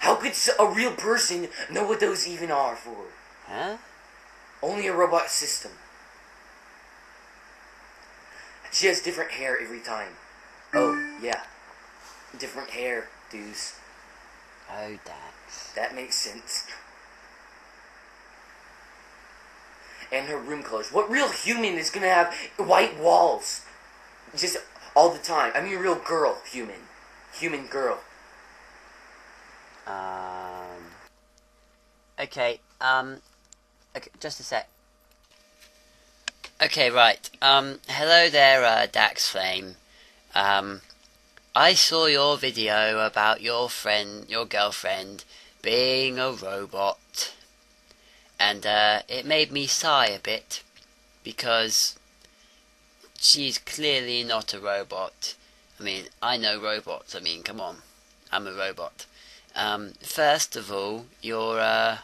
How could a real person know what those even are for? Huh? Only a robot system. She has different hair every time. Oh, yeah. Different hair, dudes. Oh, Dax. That makes sense. And her room colors. What real human is gonna have white walls? Just all the time. I mean real girl, human. Human girl. Okay, okay, just a sec. Okay, right, hello there, Dax Flame. I saw your video about your girlfriend, being a robot. And, it made me sigh a bit, because she's clearly not a robot. I mean, I know robots, I mean, come on, I'm a robot. First of all, your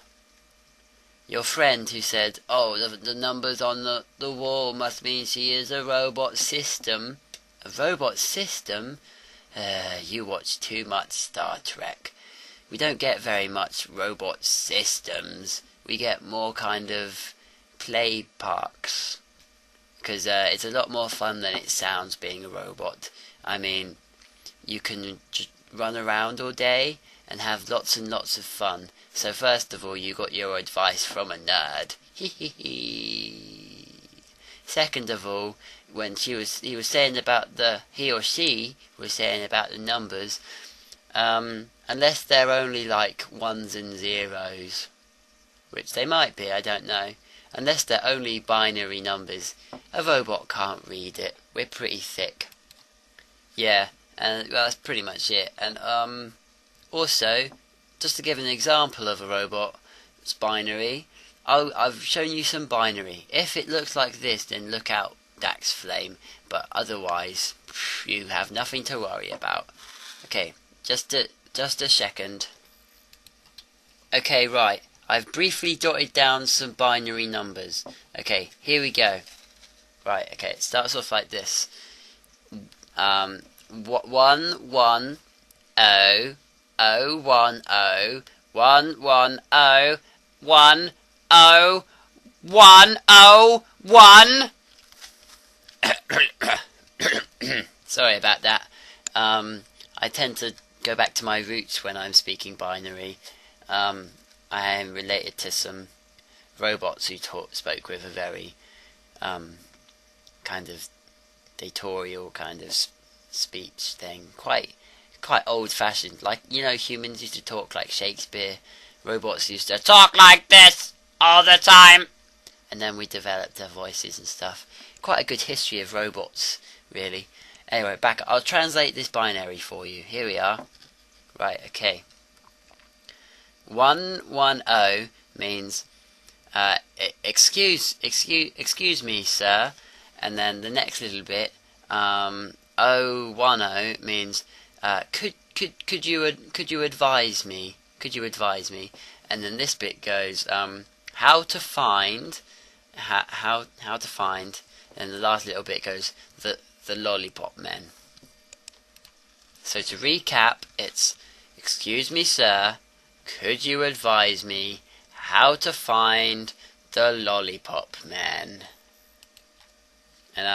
friend who said, oh, the numbers on the wall must mean she is a robot system. A robot system? You watch too much Star Trek. We don't get very much robot systems. We get more kind of play parks. Because it's a lot more fun than it sounds being a robot. I mean, you can just run around all day and have lots and lots of fun. So first of all, you got your advice from a nerd. Second of all, when he was saying about he or she was saying about the numbers, unless they're only like ones and zeros, which they might be, I don't know. Unless they're only binary numbers, a robot can't read it. We're pretty thick. Yeah, and well, that's pretty much it. And also, just to give an example of a robot that's binary, I've shown you some binary. If it looks like this, then look out, Dax Flame. But otherwise, you have nothing to worry about. Okay, just a second. Okay, right. I've briefly jotted down some binary numbers. Okay, here we go. Right, okay, it starts off like this. 1 1 0 0 1 0 1 1 0 1 0 1 0 1. Sorry about that. I tend to go back to my roots when I'm speaking binary. I am related to some robots who spoke with a very kind of dictatorial kind of speech thing. Quite old-fashioned. Like, you know, humans used to talk like Shakespeare. Robots used to talk like this all the time. And then we developed their voices and stuff. Quite a good history of robots, really. Anyway, back. I'll translate this binary for you. Here we are. Right, okay. 110 means excuse me, sir. And then the next little bit, 010 means could you advise me? Could you advise me? And then this bit goes how to find, and the last little bit goes the lollipop men. So to recap, it's excuse me, sir. Could you advise me how to find the lollipop men? And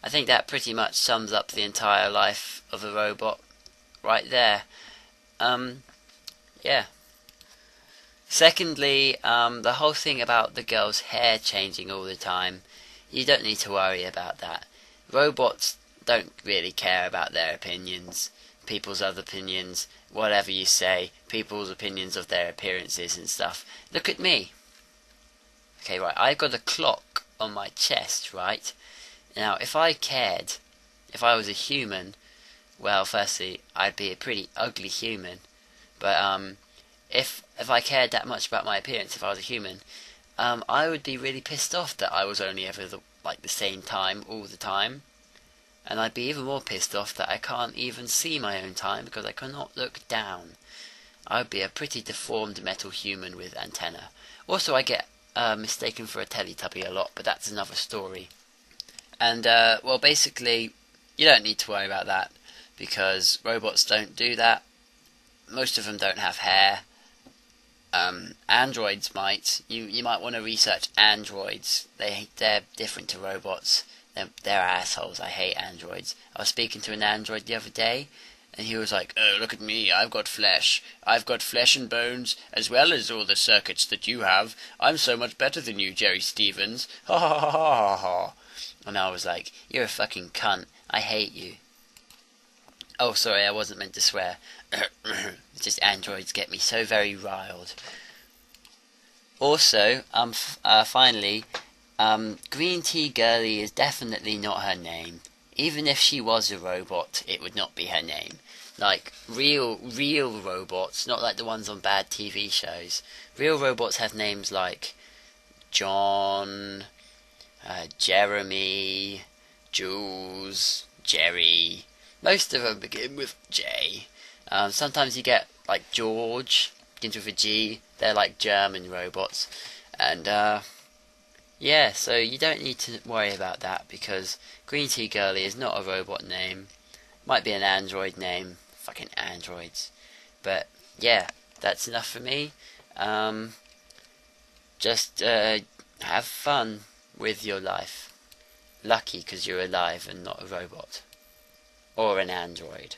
I think that pretty much sums up the entire life of a robot right there. Yeah. Secondly, the whole thing about the girl's hair changing all the time, you don't need to worry about that. Robots don't really care about their opinions, people's other opinions, whatever you say, people's opinions of their appearances and stuff. Look at me. Okay, right, I've got a clock on my chest, right? Now, if I cared, if I was a human, well, firstly, I'd be a pretty ugly human. But if I cared that much about my appearance, if I was a human, I would be really pissed off that I was only ever the same time all the time. And I'd be even more pissed off that I can't even see my own time because I cannot look down. I would be a pretty deformed metal human with antenna. Also, I get mistaken for a Teletubby a lot, but that's another story. And, well, basically, you don't need to worry about that because robots don't do that. most of them don't have hair. Androids might. You might want to research androids. They're different to robots. They're assholes. I hate androids. I was speaking to an android the other day, and he was like, "Oh, look at me. I've got flesh. I've got flesh and bones, as well as all the circuits that you have. I'm so much better than you, Jerry Stevens. Ha ha ha ha ha ha." And I was like, "You're a fucking cunt. I hate you." Oh, sorry, I wasn't meant to swear. Just androids get me so very riled. Also, finally, Green Tea Girlie is definitely not her name. Even if she was a robot, it would not be her name. Like, real robots, not like the ones on bad TV shows. Real robots have names like John, Jeremy, Jules, Jerry. Most of them begin with J. Sometimes you get like George, begins with a G. They're like German robots. And yeah, so you don't need to worry about that because Green Tea Girlie is not a robot name. Might be an android name. Fucking androids. But yeah, that's enough for me. Just have fun with your life. Lucky because you're alive and not a robot. Or an android.